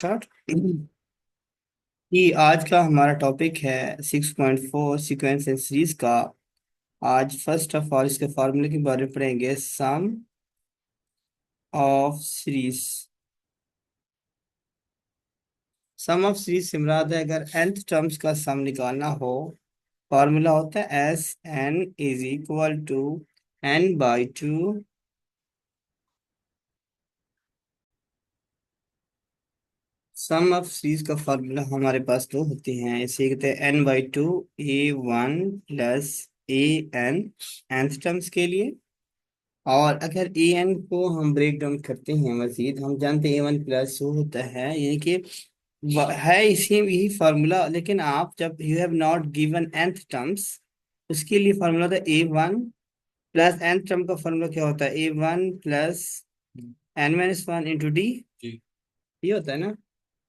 Start. कि आज का हमारा टॉपिक है 6.4 सीक्वेंस एंड सीरीज का। आज फर्स्ट ऑफ ऑल इसके फार्मूले के बारे में पढ़ेंगे। Sum of series. Sum of series से मुराद है अगर nth टर्म्स का सम निकालना हो। फार्मूला होता है Sn is equal to n/2 sum of series का फार्मूला हमारे पास दो होते हैं, इसे कहते हैं n/2 a1 plus an nth terms के लिए। और अगर ए एन को हम ब्रेक डाउन करते हैं मजीद, हम जानते हैं A1 प्लस वो होता है, यानी कि है इसी यही फार्मूला। लेकिन आप जब you have not given nth terms, उसके लिए फार्मूला होता है A1 प्लस nth टर्म का फार्मूला क्या होता है A1 plus n-1 into D. ये होता है ना।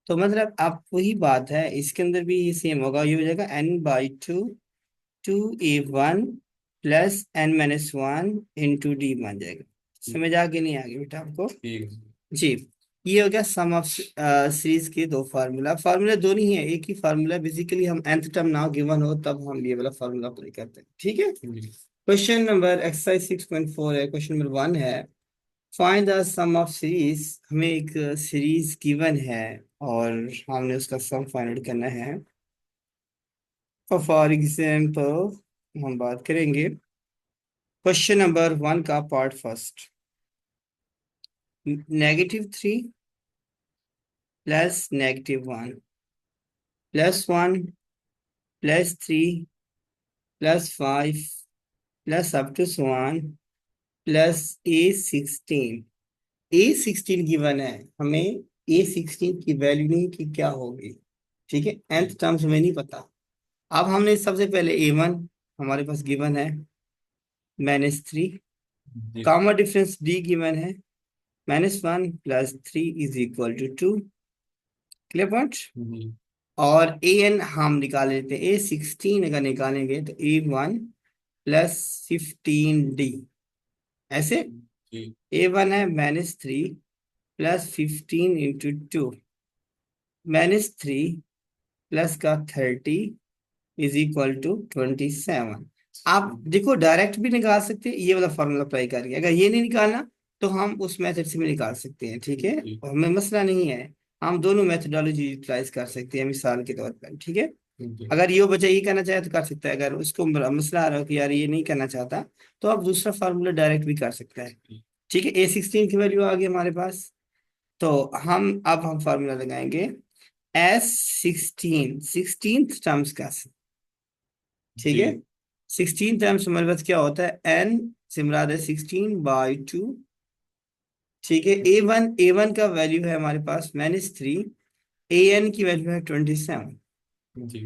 तो मतलब आप वही बात है, इसके अंदर भी ये सेम होगा, ये हो जाएगा n/2 2a1 plus n-1 into D बन जाएगा। समझ आ गई नहीं आ गई बेटा आपको? ठीक। जी। ये हो गया सम ऑफ सीरीज के दो फार्मूला। फार्मूला दो नहीं है, एक ही फार्मूला। बेसिकली हम nth टर्म ना गिवन हो तब हम ये वाला फार्मूला अप्लाई करते हैं, ठीक है। क्वेश्चन नंबर एक्सरसाइज 6.4 है। क्वेश्चन नंबर 1 है, find the sum of series. हमें एक सीरीज गिवन है और हमने उसका सम फाइंड आउट करना है। फॉर एग्जाम्पल हम बात करेंगे क्वेश्चन नंबर 1 का part first. -3 plus -1 plus 1 plus 3 plus 5 plus up to 1 plus A16। A16 given है हमें। A16 की वैल्यू नहीं कि क्या होगी, ठीक है। nth टर्म्स हमें नहीं पता। अब हमने सबसे पहले A1 हमारे पास गिवन है -3, जी। कामा डिफरेंस D गिवन है -1 plus 3 is equal to 2। Clear point. जी। और an हम निकाल लेते हैं। A16 अगर निकालेंगे तो A1 प्लस 15D ऐसे। जी। A1 है -3 प्लस 15 इंटू 2, -3 प्लस का 30 इज इक्वल टू 27। आप देखो डायरेक्ट भी निकाल सकते हैं ये वाला फॉर्मूला अप्लाई करके। अगर ये नहीं निकालना तो हम उस मेथड से भी निकाल सकते हैं, ठीक है। जी। और हमें मसला नहीं है, हम दोनों मेथडोलॉजी यूटिलाइज कर सकते हैं मिसाल के तौर पर, ठीक है। जी। अगर ये बच्चा ये करना चाहे तो कर सकता है, अगर उसको मसला आ रहा हो कि यार ये नहीं करना चाहता तो आप दूसरा फार्मूला डायरेक्ट भी कर सकता है, ठीक है। A16 की वैल्यू आ गई हमारे पास। तो हम फार्मूला लगाएंगे S16 16th टर्म्स का, ठीक है। जी। 16 टर्म्स हमारे पास क्या होता है n से मुराद है 16/2, ठीक है। A1 का वैल्यू है हमारे पास -3, an की वैल्यू है 27। जी।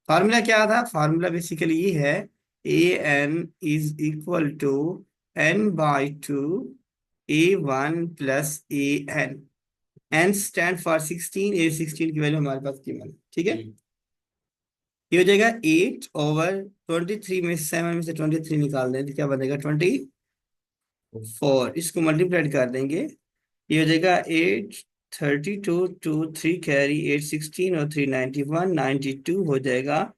फार्मूला क्या था? फार्मूला बेसिकली ये है an is equal to n/2 A1 plus an। n stand for 16, A16 की वैल्यू हमारे पास गिवन है, ठीक है। जी। ये हो जाएगा 8/23 में 7 में से 23 निकाल दें तो क्या बनेगा 24। इसको मल्टीप्लाइड कर देंगे, ये हो जाएगा 832 2 3 कैरी 816 और 391 92 हो जाएगा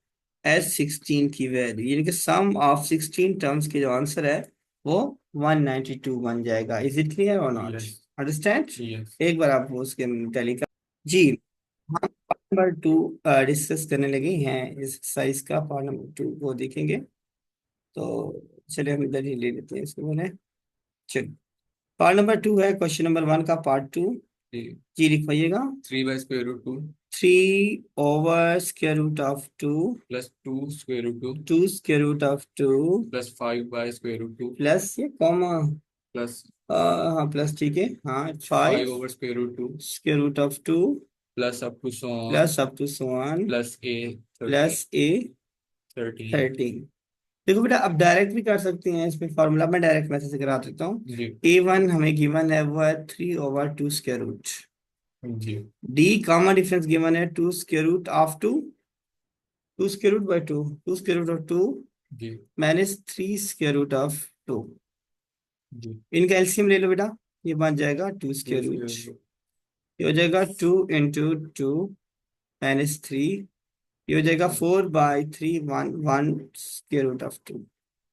S16 की वैल्यू, यानी कि सम ऑफ 16 टर्म्स के जो आंसर है वो 192 बन जाएगा। Is it clear or not? Yes. Understand? Yes. एक बार आप वो उसके टैली का। जी। हम पार्ट नंबर 2 डिस्कस करने लगे हैं। इस एक्सरसाइज का पार्ट नंबर 2 वो देखेंगे। तो चलिए हम इधर ही ले लेते हैं इसको मैंने। चलिए, पार्ट नंबर 2 है क्वेश्चन नंबर 1 का पार्ट 2। जी। जी लिखवाइएगा। 3/√2 3/2 प्लस 2/√2 2/2 प्लस 5/√2 प्लस ये कॉमा, प्लस हाँ प्लस, ठीक है। हाँ 5 5/√2 √2 plus up to so on plus up to 1 plus A thirty plus thirteen. A13। देखो बेटा अब डायरेक्ट भी कर सकते हैं, इसमें फॉर्मूला मैं डायरेक्ट मैथड से करा देता हूँ। जी। A1 हमें गिवन है वो है 3/2 स्क्वायर रूट। जी। डी कामा डिफरेंस गिवन है 2 square root of 2 2 square root of 2 जी। -3 स्क्वायर रूट ऑफ 2। जी। इनका एलसीएम ले लो बेटा, ये बन जाएगा 2 टू स्क्वायर रूट स्क्वायर ये हो जाएगा 2 × 2 -3, ये हो जाएगा 4/3, 1 √2।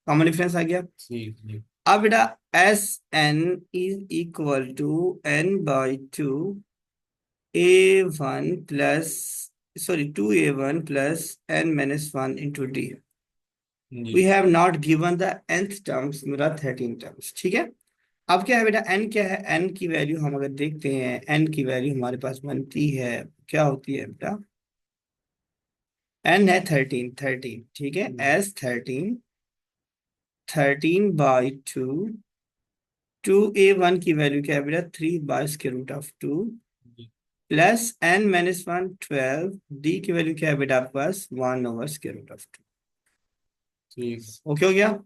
कॉमन डिफरेंस आ गया। जी। अब बेटा SN is equal to N/2 A1 plus, sorry 2A1 plus N-1 into D। We जी have not given the nth terms, मेरा 13 टर्म्स, ठीक है। अब क्या है बेटा, n क्या है, n की वैल्यू हम अगर देखते हैं, n की वैल्यू हमारे पास बनती है, क्या होती है बेटा, n है 13, ठीक है, s 13, 13/2, 2A1 की वैल्यू क्या है बेटा, 3/√2 जी प्लस N-1 12, D की वैल्यू क्या है बेटा आपके पास, 1/√2। ठीक। ओके हो गया।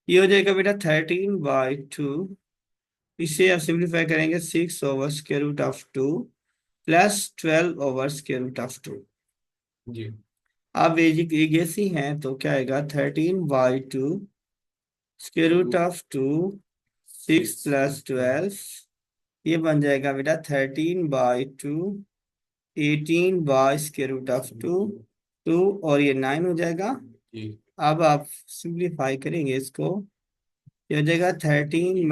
ये हो जाएगा बेटा 13/2, इसे आप सिंप्लीफाई करेंगे, 6/√2 प्लस 12/√2। जी आप बेसिक ऐसी हैं तो क्या आएगा, 13/2 √2, 6 सिक्स प्लस 12, ये बन जाएगा बेटा 13/2, 18/√2, और ये 9 हो जाएगा। जी अब आप सिंप्लीफाई करेंगे इसको, ये हो जाएगा 13 ×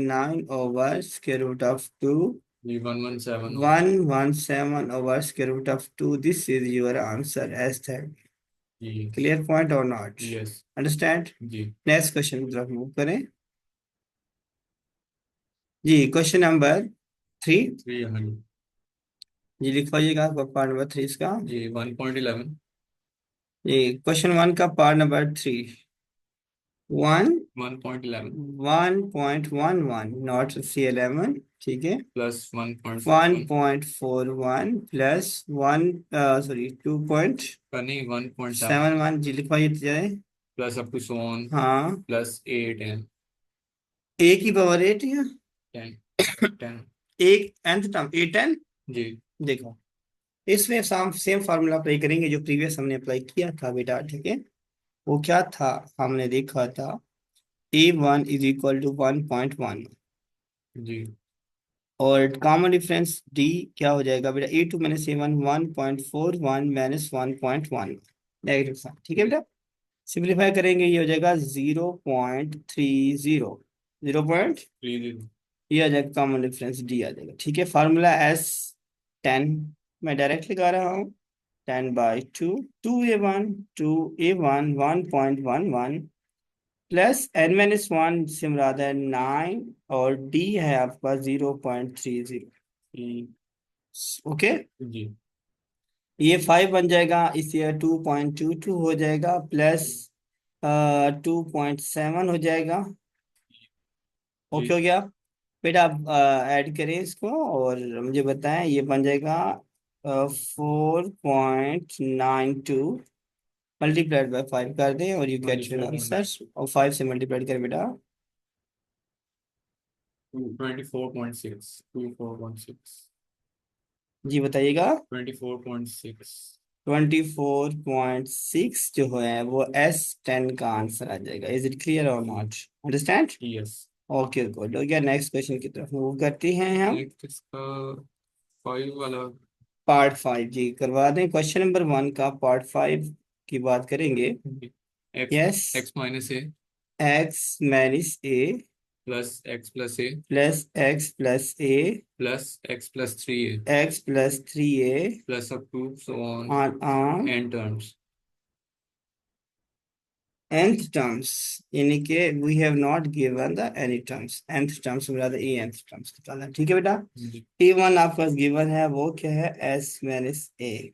9/√2, जी 117 हो। 117/√2। This is your answer as third. जी क्लियर पॉइंट और नॉट, यस। अंडरस्टैंड। जी नेक्स्ट क्वेश्चन की तरफ मूव करें। जी क्वेश्चन नंबर 3। 300। जी लिखवाइएगा पार्ट नंबर 3 इसका। जी 1.11। जी क्वेश्चन 1 का पार्ट नंबर 3। 1.11 1.11 नॉट C11, ठीक है। Plus 1.41 1.41 plus 1, sorry 2.71। का नहीं 1.7 जी लिखवाइए तो जाए। Plus up to so on हाँ, प्लस 8 A की पावर 8 या 10 10। एक nth टर्म A10। जी देखो इसमें सेम सेम फार्मूला अप्लाई करेंगे जो प्रीवियस हमने अप्लाई किया था बेटा, ठीक है। वो क्या था, हमने देखा था A1 इज इक्वल टू 1.1, जी और कॉमन डिफरेंस D क्या हो जाएगा बेटा, A2 minus A1, 1.41 minus 1.1, negative sign, ठीक है बेटा। सिंप्लीफाई करेंगे, ये हो जाएगा 0.30, 0. थ्री। ये आ जाएगा कॉमन डिफरेंस D आ जाएगा, ठीक है। फार्मूला S10 मैं डायरेक्ट लगा रहा हूँ, 10/2, 2A1 1.11 प्लस N-1 से मुराद है 9, और D है आपका 0.30। ओके, जी ये 5 बन जाएगा, इसे 2.22 हो जाएगा, प्लस 2.7 हो जाएगा। ओके जी हो गया बेटा। आप ऐड करें इसको और मुझे बताएं, ये बन जाएगा 4.92 मल्टीप्लाइड बाय 5 कर दें और यू गेट योर 24 आंसर। और 5 से मल्टीप्लाइड करें बेटा, 24.6 24.6। जी बताइएगा। 24.6। 24.6 जो है वो S10 का आंसर आ जाएगा। Is it clear or not, understand. Yes. Okay good हो गया। नेक्स्ट क्वेश्चन की तरफ मूव करते हैं हम। नेक्स्ट इसका 5 वाला। पार्ट 5 जी करवा दें, क्वेश्चन नंबर 1 का पार्ट 5 की बात करेंगे। X yes, x minus a x-a plus x plus a plus x+a plus x plus 3 a x+3a plus up to so on on n terms. nth terms, यानी कि we have not given the any terms, nth terms rather a nth terms निकालना है, ठीक है बेटा। जी P1 आपका given है, वो क्या है, S-a।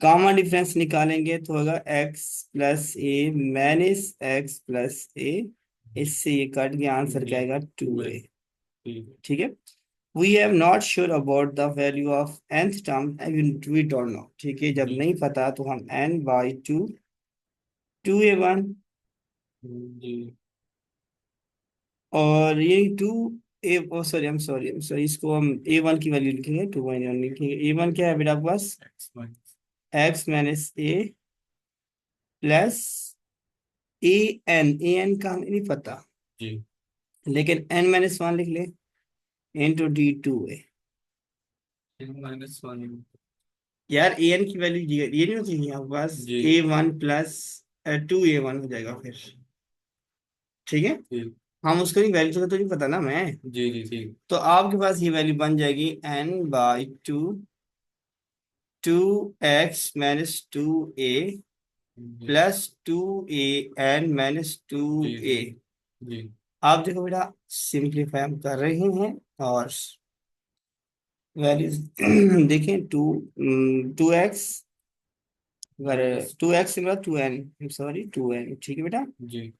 कॉमन डिफरेंस निकालेंगे तो होगा x+a माइनस x+a, इससे ये कट गया, आंसर क्या आएगा, 2a, ठीक ठीक है। We have not sure about the value of nth term, we don't know, ठीक है। जब जी नहीं पता तो हम n/2, 2a1, जी और ये 2a, sorry I am sorry, इसको हम A1 की वैल्यू लिखेंगे, 2.1 लिखेंगे। A1 क्या है बेटा आपके पास, x minus. x-a plus an का हमें नहीं पता, जी लेकिन N-1 लिख ले, इंटू D 2a, n-1। यार ए एन की वैल्यू ये नहीं होती है आपके पास, जी A1 + 2A1 हो जाएगा फिर। ठीक है। ठीक। हम उसको नहीं, वैल्यू का तो नहीं पता ना मैं। जी जी ठीक। तो आपके पास ये वैल्यू बन जाएगी n/2, 2x - 2a जी जी +2an - 2a। जी जी आप देखो बेटा, सिंप्लीफाई हम कर रहे हैं और वैल्यूज देखें। 2x, अगर माइनस। 2x से मतलब 2n, सॉरी 2n, ठीक है बेटा। जी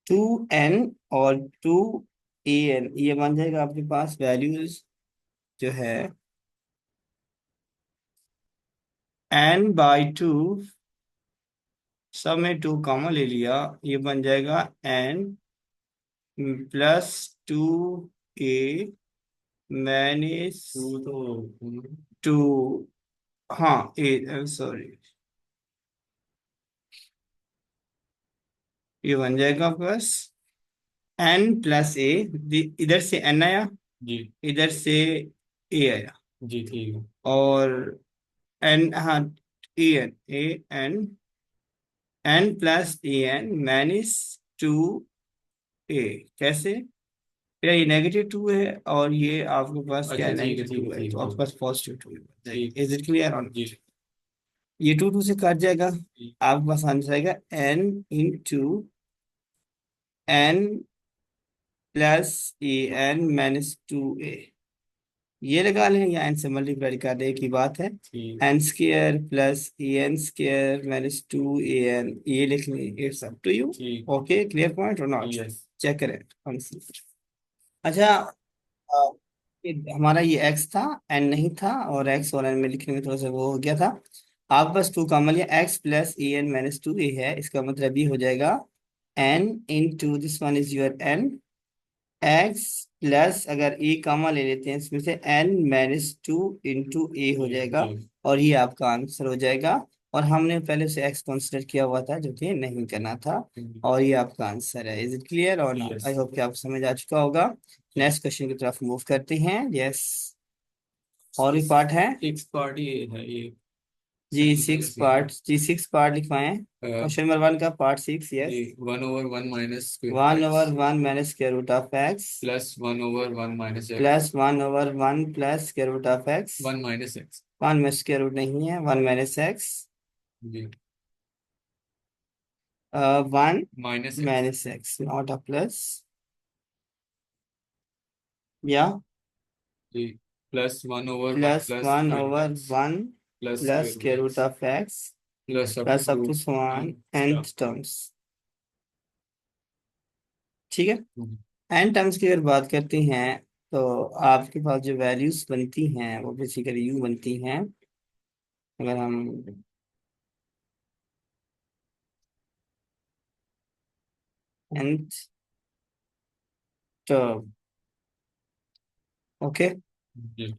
2n और 2an, ये बन जाएगा आपके पास वैल्यूज जो है n/2, सब में 2 कॉमन ले लिया, ये बन जाएगा n +2a माइनस टू तो 2। हाँ ए, सॉरी, ये बन जाएगा आपके पास n + a। इधर से n आया, जी इधर से a आया, जी ठीक है। और n, हाँ, an n + an - 2a। कैसे? मेरा ये -2 है और ये आपके पास क्या अच्छा है, ठीक है ठीक है -2 है, ठीक तो है आपके ठीक पास +2 है। ठीक। Is it clear on? जी ये 2 2 से कट जाएगा, जी आपके पास आंसर आएगा n × n + an - 2a। ये लगा लें या एन से मल्टीप्लाई कर दे की बात है। ठीक n² + an² - 2an, ये लिख लें, इट्स अप टू यू। ठीक। ओके, क्लियर पॉइंट और नॉट? यस। चेक करें आंसर। अच्छा, हमारा ये x था, n नहीं था, और x और n में लिखने में थोड़ा सा वो हो गया था। आप बस 2 कॉमन लिया, x + an - 2a है, इसका मतलब ये हो जाएगा n × this one is your n, x plus, अगर e कामा ले लेते हैं इसमें से n - 2 × a हो जी जाएगा, जी और ये आपका आंसर हो जाएगा। और हमने पहले से x कंसिडर किया हुआ था, जो कि नहीं करना था, और ये आपका आंसर है। Is it clear or not? Yes. I hope कि आप समझ आ चुका होगा। जी नेक्स्ट क्वेश्चन की तरफ मूव करते हैं। यस, और भी पार्ट है। सिक्स पार्टी है ये। जी 6 पार्ट लिखवाएं। क्वेश्चन नंबर 1 का पार्ट 6। जी yes. 1/1 minus square one x over one minus square root of x +1/1 minus x +1/1 plus square root of x. 1 minus x. 1 में स्क्वायर रूट नहीं है, 1 - x, जी 1 minus x. -x, not a plus, या जी +1/1 plus plus one square over x one plus plus square root square root x of x plus up plus up to to समान nth terms. ठीक है। n terms की अगर बात करते हैं, तो आपके पास जो वैल्यूज बनती हैं वो बेसिकली यूं बनती हैं। अगर हम nth टर्म, ओके, जी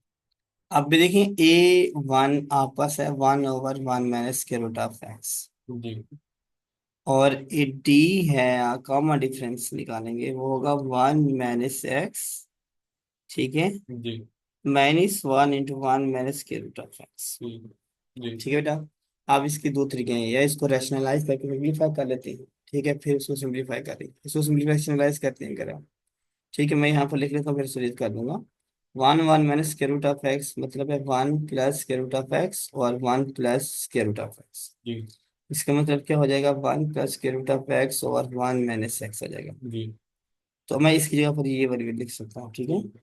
अब भी देखें A1 आपस है 1/1 minus square root of x, जी और ए डी है, कॉमन डिफरेंस निकालेंगे, वो होगा 1 - x, ठीक है, जी -1 × 1 minus square root of x. जी जी ठीक है बेटा। अब इसके दो तरीके हैं, या इसको रैशनलाइज करके सिंप्लीफाई कर लेते हैं, ठीक है, फिर उसको सिंप्लीफाई करें, इसको सिंप्लीफाई रैशनलाइज करते हैं करें। ठीक है, मैं यहाँ पर लिख लेता हूँ, फिर सुनिश्चित कर दूंगा। 1/1 minus square root of x मतलब है 1 plus square root of x, और 1 plus square root of x. जी इसका मतलब क्या हो जाएगा, 1 plus square root of x और 1 माइनस एक्स आ जाएगा। जी तो मैं इसकी जगह पर ये वाली भी लिख सकता हूँ, ठीक है। ठीक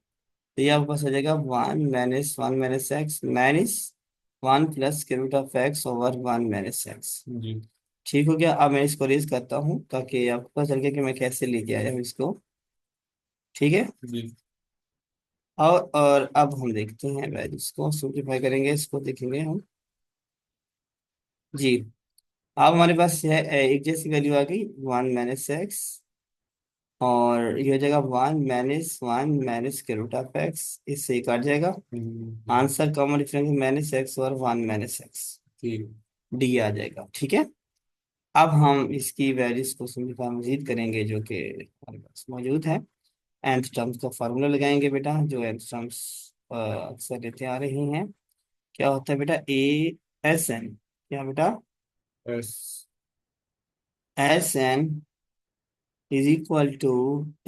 तो ये आपके पास आ जाएगा 1 - 1 minus x minus 1 plus square root of x over 1 minus x. जी ठीक हो गया। अब मैं इसको रेज करता हूँ ताकि आपको पता चल गया कि मैं कैसे लेके आया हूँ इसको। ठीक है। जी और अब हम देखते हैं वैल्यूज को, सिंप्लीफाई करेंगे, इसको देखेंगे हम। जी, अब हमारे पास है एक जैसी वैल्यू आ गई, 1 - x, और ये हो जाएगा 1 - 1 minus square root of x, इससे ही काट जाएगा। आंसर कॉमन डिफरेंस -x और 1 - x, ठीक डी आ जाएगा। ठीक है। अब हम इसकी वैल्यूज को सिंप्लीफाई मजीद करेंगे, जो कि हमारे पास मौजूद है। nth टर्म्स का फार्मूला लगाएंगे बेटा, जो nth टर्म्स अक्सर लेते आ रही हैं। क्या होता है बेटा, ASN, क्या बेटा, S SN is equal to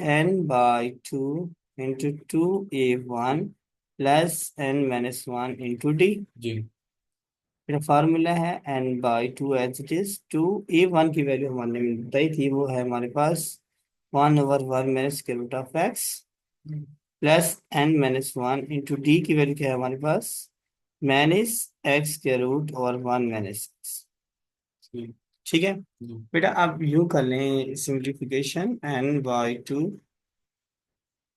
n/2 into 2A1 plus n-1 into D. जी मेरा फार्मूला है n/2 as it is. 2A1 की वैल्यू हमने बताई थी, वो है हमारे पास 1/1 माइनस के root of x plus n-1 into D की वैल्यू क्या है हमारे पास, माइनस एक्स के रूट और 1 - x। जी ठीक है जी बेटा, आप यूं कर लें सिंप्लीफिकेशन, n/2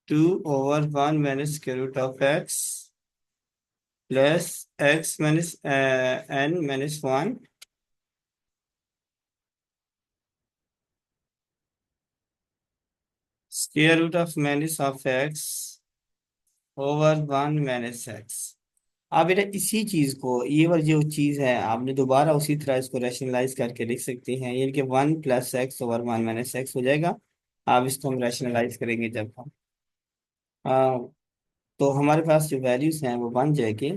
2/1 माइनस के root of x plus x minus n-1 square root of minus of x over 1 - x। आप बेटा इसी चीज को, ये वाली जो चीज है, आपने दोबारा उसी तरह इसको रैशनलाइज करके लिख सकते हैं, यानी कि 1 + x ओवर 1 - x हो जाएगा। आप इसको हम रैशनलाइज करेंगे जब हम तो हमारे पास जो वैल्यूज हैं वो बन जाएगी।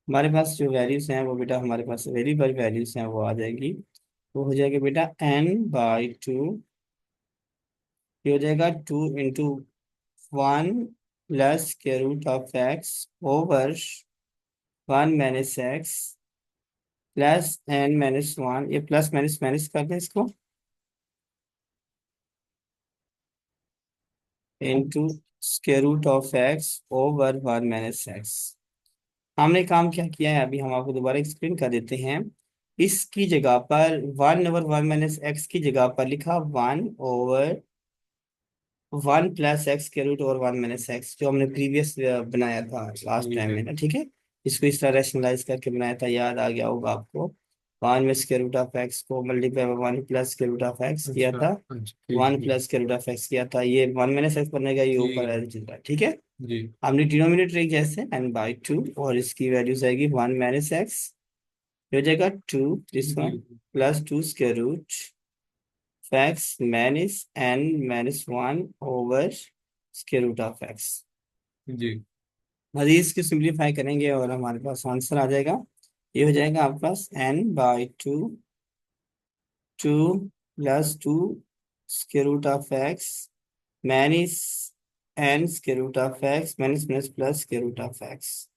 हमारे पास जो वैल्यूज हैं वो बेटा, हमारे पास वेरिएबल वैल्यूज हैं, वो आ जाएगी। वो हो जाएगा बेटा n/2, ये हो जाएगा 2 × 1 प्लस के root of x over 1 - x plus n-1, ये प्लस माइनस माइनस कर दें इसको, into square root of x over 1 - x। हमने काम क्या किया है अभी हम आपको दोबारा एक्सप्लेन कर देते हैं। इसकी जगह पर 1/1 - x की जगह पर लिखा 1/1 + x के रूट और 1 - x, जो हमने प्रीवियस बनाया था लास्ट टाइम ठीक है। में ना, ठीक है। इसको इस तरह रैशनलाइज करके बनाया था, याद आ गया होगा आपको। 1 में स्क्वायर रूट ऑफ एक्स को मल्टीप्लाई बाय 1 + के रूट ऑफ एक्स किया अच्छा था। अच्छा, ठीक वन ठीक। प्लस के रूट ऑफ एक्स किया था, ये 1 - x बनेगा, ये ठीक ऊपर है। चल रहा है, ठीक है। जी हमने डिनोमिनेटर एक जैसे n/2, और इसकी वैल्यू आएगी 1 - x, ये हो जाएगा 2 दिस वन जी plus 2 square root x minus n-1 over square root of x. जी मजीद इसको सिंप्लीफाई करेंगे और हमारे पास आंसर आ जाएगा। ये हो जाएगा आपके पास n/2 2 + 2 square root of x minus n square root of x minus minus plus square root of x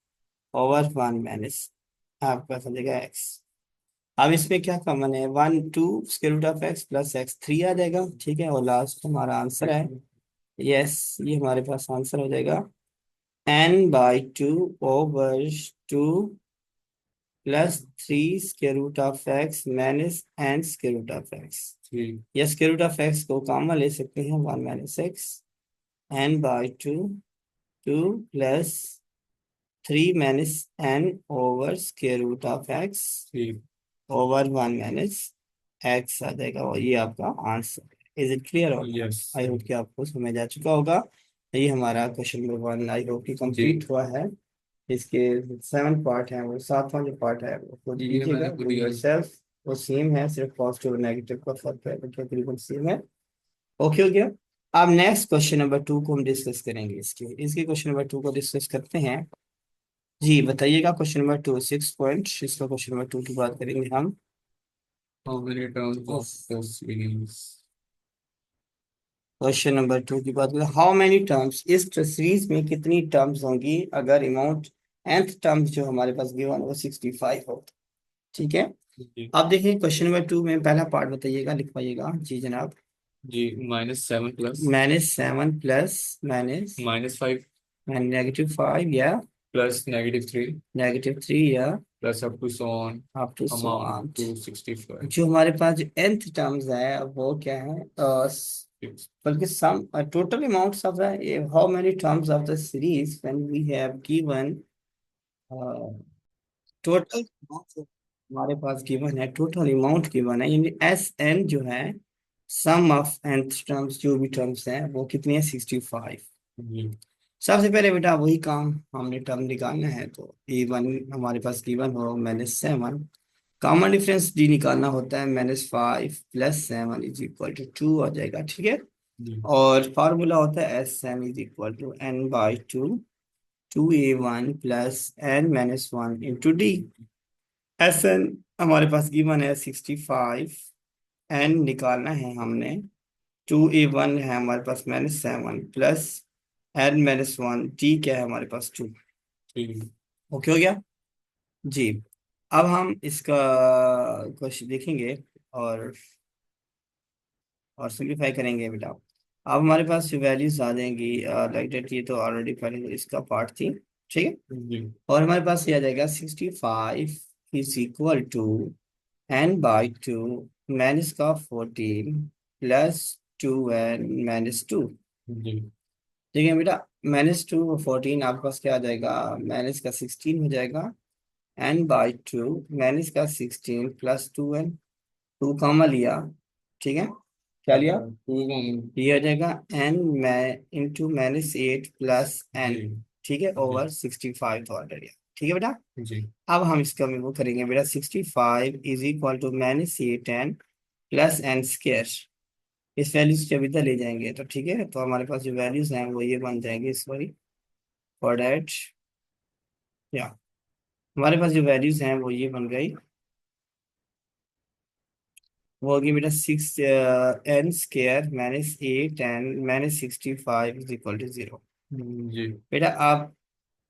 over 1 minus आपके पास आ जाएगा एक्स। अब इसमें क्या कॉमन है, 1 2 square root of x plus x 3 आ जाएगा, ठीक है। और लास्ट हमारा आंसर है, यस, ये हमारे पास आंसर हो जाएगा n/2 over 2 plus 3 square root of x minus n square root of x. ठीक या स्क्वायर रूट ऑफ एक्स को कॉमन ले सकते हैं, 1 - x n/2 2 plus 3 - n over square root of x ठीक। ओवर 1 - x आ जाएगा, और ये आपका आंसर। Is it clear? और यस। आई होप कि आपको समझ आ चुका होगा। ये हमारा क्वेश्चन नंबर 1 आई होप कि जी कंप्लीट हुआ है। इसके 7 पार्ट हैं, वो 7वां जो पार्ट है वो खुद जी, ये कीजिएगा मैंने खुद डू ही इट आज। सेल्फ। वो सेम है, सिर्फ पॉजिटिव और नेगेटिव का फर्क है, बाकी तकरीबन सेम है। ओके हो गया। अब नेक्स्ट क्वेश्चन नंबर 2 को हम डिस्कस करेंगे, इसके इसके क्वेश्चन नंबर 2 को डिस्कस करते हैं। जी बताइएगा, क्वेश्चन नंबर 2 6 पॉइंट, इसका क्वेश्चन नंबर 2 की बात करेंगे हम। How many terms of the series? Question number 2 की बात करें, हाउ मेनी टर्म्स, इस सीरीज में कितनी टर्म्स होंगी अगर अमाउंट nth टर्म्स जो हमारे पास गिवन वो 65 हो, ठीक है। जी अब देखिए क्वेश्चन नंबर 2 में पहला पार्ट बताइएगा, लिखवाइएगा जी जनाब। जी, -7 प्लस -7 प्लस माइनस -5 -5 या प्लस -3 -3 या plus up to so on up to so amount on. To 65। जो हमारे पास जो nth टर्म्स है वो क्या है, बल्कि sum total amounts of the, how many terms of the series when we have given total हमारे पास गिवन है, टोटल अमाउंट गिवन है, यानी SN जो है, सम ऑफ nth टर्म्स जो भी टर्म्स हैं वो कितनी है, 65। जी सबसे पहले बेटा वही काम, हमने टर्म निकालना है, तो E1 हमारे पास गिवन हो -7, कॉमन डिफरेंस डी निकालना होता है, -5 + 7 = 2 आ जाएगा, ठीक है। जी और फार्मूला होता है S N is equal to N by two, 2a1 plus N minus one into D. S N हमारे पास गिवन है 65, एन निकालना है हमने, 2a1 है हमारे पास -7 plus N minus one, D क्या है हमारे पास 2। ठीक। ओके हो गया जी। अब हम इसका क्वेश्चन देखेंगे और सिंप्लीफाई करेंगे बेटा। अब हमारे पास जो वैल्यूज आ जाएंगी लाइक दैट, ये तो ऑलरेडी पहले इसका पार्ट थी, ठीक है। जी और हमारे पास ये आ जाएगा 65 is equal to N by two minus का 14 प्लस 2n-2। जी ठीक है बेटा, -2 14 आपके पास क्या आ जाएगा, माइनस का 16 हो जाएगा, एन बाई टू माइनस का 16 प्लस 2n, 2 कॉमा लिया, ठीक है, क्या लिया, टू कॉमन। ये हो जाएगा N into -8 plus G N, ठीक है, जी ओवर 65 तो ऑलरेडी, ठीक है बेटा। जी अब हम इसका भी वो करेंगे बेटा, 65 is equal to -8 N plus N square. इस वैल्यूज के इधर ले जाएंगे तो ठीक है, तो हमारे पास जो वैल्यूज हैं वो ये बन जाएंगे इस बारी, फॉर दैट, या हमारे पास जो वैल्यूज हैं वो ये बन गई, वो होगी बेटा 6n² -8 एन -65 जी बेटा आप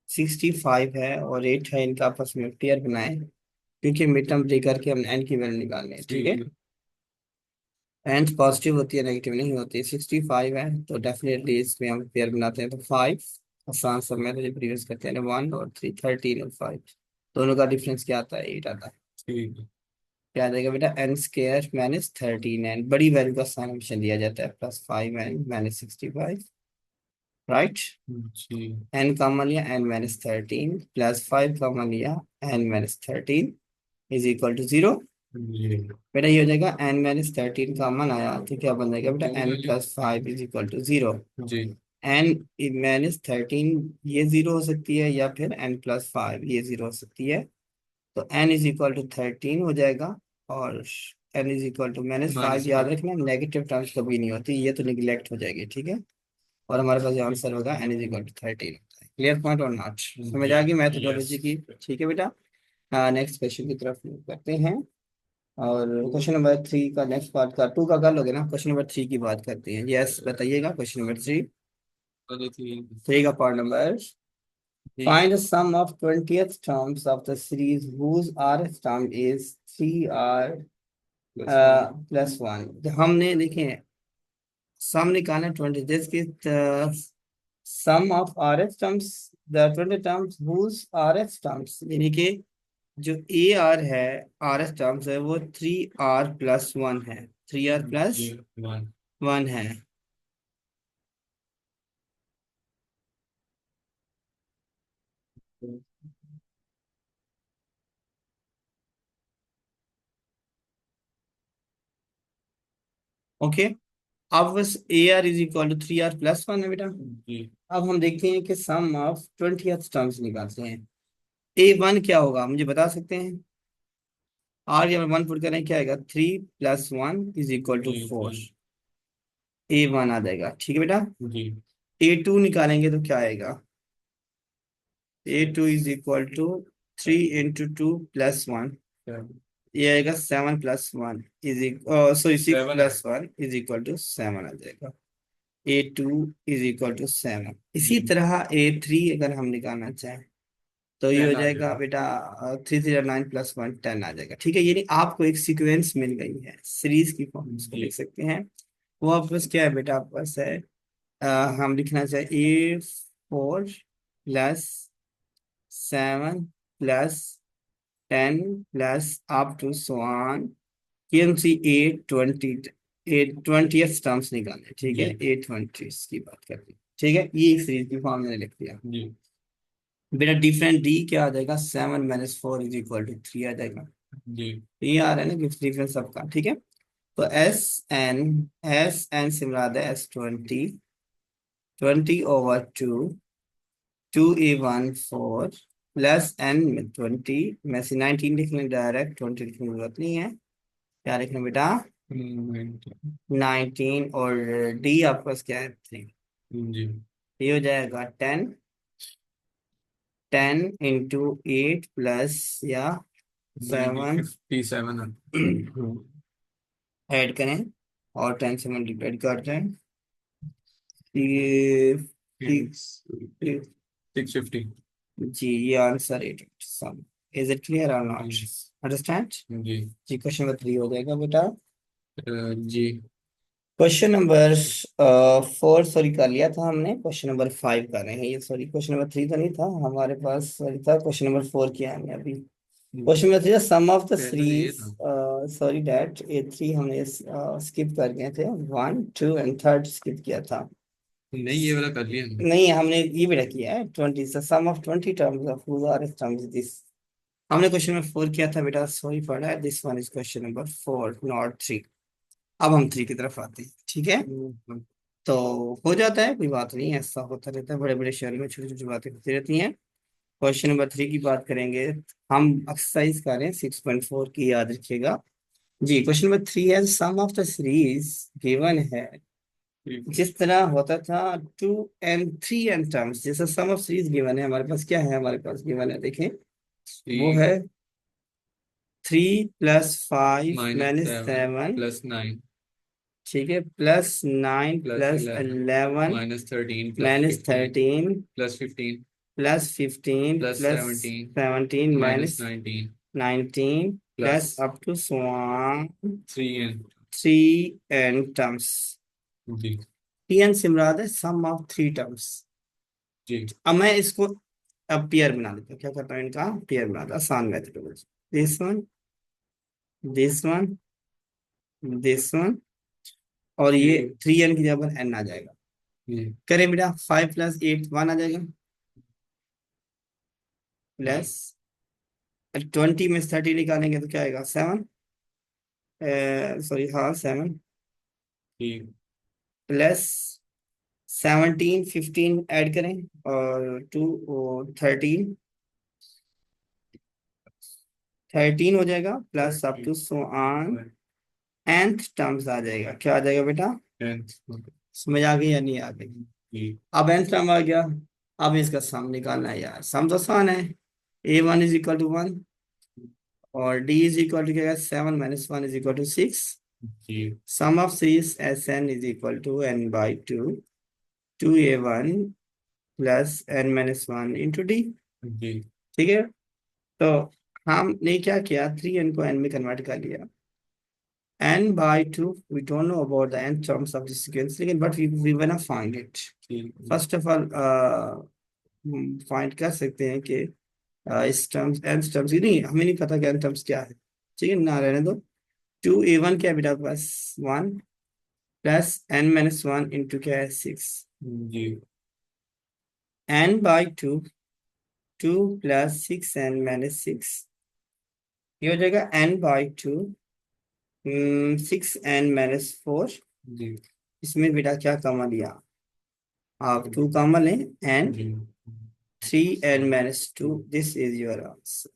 65 है और 8 है, इनका आपस में पेयर बनाए, क्योंकि मिड टर्म ब्रेकर के हम एन की वैल्यू निकालने हैं, ठीक है। ठीक। एन पॉजिटिव होती है, नेगेटिव नहीं होती। 65 है तो डेफिनेटली इसमें हम पेयर बनाते हैं तो 5, और आंसर में तो प्रीवियस करते हैं 1 और 3, 13 और 5, दोनों का डिफरेंस क्या आता है, 8 आता है। ठीक। क्या आ जाएगा बेटा, n² -13n, बड़ी वैल्यू का साइन हमेशा दिया जाता है, +5n -65, राइट। जी n कॉमन लिया, n-13 +5 कॉमन लिया, n-13 इज इक्वल टू 0। जी बेटा ये हो जाएगा n-13 कॉमन आया तो क्या बन जाएगा बेटा, कॉमन n ले लिया। Plus five is equal to 0। जी n-13 ये 0 हो सकती है, या फिर n+5 ये 0 हो सकती है, तो n इज इक्वल टू 13 हो जाएगा। और n is equal to -5, minus याद फाइव। रखना नेगेटिव टर्म्स कभी नहीं होती, ये तो निगलेक्ट हो जाएगी, ठीक है। और हमारे पास जो ठीक। आंसर होगा n इज इक्वल टू 13 होता है। क्लियर पॉइंट और नॉट, समझ जी आ गई यस। मैथोडोलॉजी की, ठीक है बेटा। नेक्स्ट क्वेश्चन की तरफ move करते हैं, और क्वेश्चन नंबर 3 का नेक्स्ट पार्ट का 2 का कर लोगे ना, क्वेश्चन नंबर 3 की बात करते हैं, यस बताइएगा, क्वेश्चन नंबर 3, अरे थी। 3 का पार्ट नंबर, ठीक। find the sum of 20th terms of the series whose rth term is 3r plus one. Plus one. हमने देखें सम निकालना 20, जिसकी sum of R H terms, the 20 terms whose are H terms, यानी कि जो A R है, R H terms है वो 3r+1 है, 3r+ जी वन। 1 है। ओके, अब बस A R is equal to 3r+1 है बेटा। जी अब हम देखते हैं कि सम ऑफ 20th टर्म्स निकालते हैं। A1 क्या होगा मुझे बता सकते हैं, आर जब 1 पुट करें क्या आएगा, 3+1 इज इक्वल टू जी 4, जी A1 आ जाएगा, ठीक है बेटा। जी A2 निकालेंगे तो क्या आएगा, A2 इज इक्वल टू 3 × 2 + 1, ये आएगा 7+1 इज सॉरी सिक्स सेवन है। Plus one is equal to 7 आ जाएगा। A2 is equal to 7। इसी जी तरह A3 अगर हम निकालना चाहें तो ये हो 10 आ जाएगा जाएगा। बेटा 3 3 9 + 1 10 आ जाएगा, ठीक है। यानी आपको एक सीक्वेंस मिल गई है, सीरीज की फॉर्म इसको जी लिख सकते हैं। वो आपके पास क्या है बेटा, आपके पास है हम लिखना चाहे A4 + 7 + 10 plus up to so on, ये हमसे A20 टर्म्स निकालने, ठीक है, जी A20 की बात करते हैं, ठीक है, ये एक सीरीज की फॉर्म मैंने लिख दिया। जी बेटा डिफरेंट डी क्या आ जाएगा, 7 - 4 इज इक्वल टू 3 आ जाएगा। जी ये आ रहा है ना गिफ्ट डिफरेंस सबका, ठीक है। तो एस एन से मुराद है S20, 20/2, 2a1 4 प्लस एन में 20 में से 19 लिख लें डायरेक्ट, 20 लिखने की जरूरत नहीं है, क्या लिख लें बेटा, 19। 19 और डी आपके पास क्या है? 3। जी। ये हो जाएगा 10। 10 × 8 प्लस या नाइनटी 7 57 है। ऐड करें और 10 से मल्टीप्लाई कर दें। ये ये- 650। जी ये answer it sum. Is it clear or not? जी। अंडरस्टैंड? जी। जी क्वेश्चन नंबर 3 हो जाएगा बेटा। जी। क्वेश्चन नंबर 4 सॉरी कर लिया था हमने, क्वेश्चन नंबर 5 कर रहे हैं ये। सॉरी क्वेश्चन नंबर 3 तो नहीं था हमारे पास, सॉरी था क्वेश्चन नंबर 4 किया हमने अभी। Question number 3 sum of the पहले तो ये सीरीज, था। सॉरी डैट ए 3 हमने स्किप कर गए थे, 1 2 एंड थर्ड स्किप किया था। नहीं, ये वाला कर लिया हमने। नहीं हमने ये बेटा किया है 20 sum of 20 terms of whose are terms this. हमने क्वेश्चन नंबर 4 किया था बेटा, सॉरी पढ़ा है। This one is question number 4 not 3। अब हम 3 की तरफ आते हैं, ठीक है? तो हो जाता है, कोई बात नहीं, ऐसा होता रहता है, बड़े बड़े शहरों में छोटी छोटी बातें होती रहती हैं। क्वेश्चन नंबर 3 की बात करेंगे। हम एक्सरसाइज कर रहे हैं 6.4 की, याद रखिएगा। जी क्वेश्चन नंबर 3 है सम ऑफ द सीरीज गिवन है। जिस तरह होता था 2 and 3 टर्म्स, जैसा सम ऑफ सीरीज गिवन है हमारे पास, क्या है हमारे पास गिवन है देखें। वो थ्री है 3 + 5 माइनस - सेवन 7, प्लस 9 ठीक है, +9 plus + 11 11 minus 13 plus fifteen -13 plus 15 +15 plus 17 +17 minus 19 -19 plus plus up to so on 3n। 3n terms. जी। 3n से मुराद है सम ऑफ 3 टर्म्स। जी। अब मैं इसको अब पेयर बना देता हूँ, क्या करता हूँ इनका पेयर बना दो, आसान method. This one this one और ये ये 3n की जगह पर n आ जाएगा। ये करें बेटा, 5 + 8 1 आ जाएगा, प्लस 20 में से 30 निकालेंगे तो क्या आएगा 7, सॉरी हाँ 7, ये प्लस 17 15 ऐड करें और 2 और 13 13 हो जाएगा, plus up to so on nth terms आ जाएगा। क्या आ जाएगा बेटा? 10th। समझ आ गई या नहीं आ गई? ये अब nth टर्म आ गया। अब इसका सम निकालना है यार, सम तो आसान है। A1 = 1 और D = क्या है 7 - 1 = 6। ये सम of series Sn = n/2 2A1 + n - 1 × D। ये ठीक है, तो हमने क्या किया, 3n को n में कन्वर्ट कर लिया। n/2 we don't know about the n terms of the sequence, लेकिन but we wanna find it। ये फर्स्ट ऑफ ऑल फाइंड कर सकते हैं कि इस टर्म्स एन टर्म्स की, नहीं हमें नहीं पता कि एन टर्म्स क्या है, ठीक है ना, रहने दो। 2A1 क्या है बेटा पास 1 प्लस n - 1 इंटू क्या है 6। ये n/2 2 + 6n - 6, ये हो जाएगा n/2 6n - 4। ये इसमें बेटा क्या कॉमन लिया, आप 2 कॉमन लें एंड ये 3n - 2, this is your answer.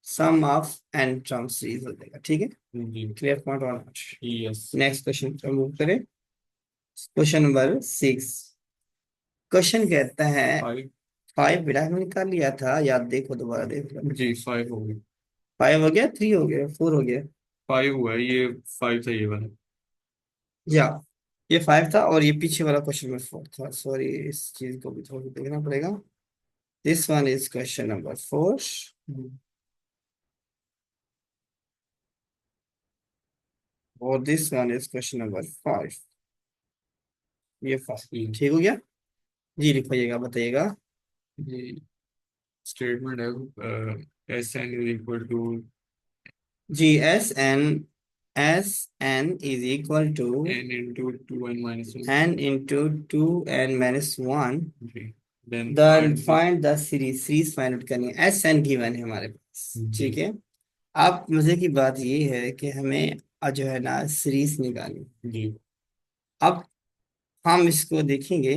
Sum of n term series हो जाएगा, ठीक है? ये क्लियर पॉइंट और यस। नेक्स्ट क्वेश्चन पर मूव करें। Question number 6। क्वेश्चन कहता है 5। 5 बेटा हमने कर लिया था, याद देखो दोबारा देख लो। जी 5 हो गया। 5 हो गया, 3 हो गया, 4 हो गया। 5 हुआ है, ये 5 था ये वाला। या ये 5 था और ये पीछे वाला क्वेश्चन नंबर 4 था, सॉरी इस चीज को भी थोड़ा देखना पड़ेगा। This one is question number 4 और this one is question number 5। ये 5 ठीक हो गया। जी लिखिएगा, बताइएगा। ये स्टेटमेंट है SN = जी S N n × 2n - 1। n × 2n - 1। जी। Then then find the. Find the series find out करनी है, एस एन गिवन है हमारे पास, जी। ठीक है। अब मजे की बात ये है कि हमें जो है ना सीरीज निकालनी। जी। अब हम इसको देखेंगे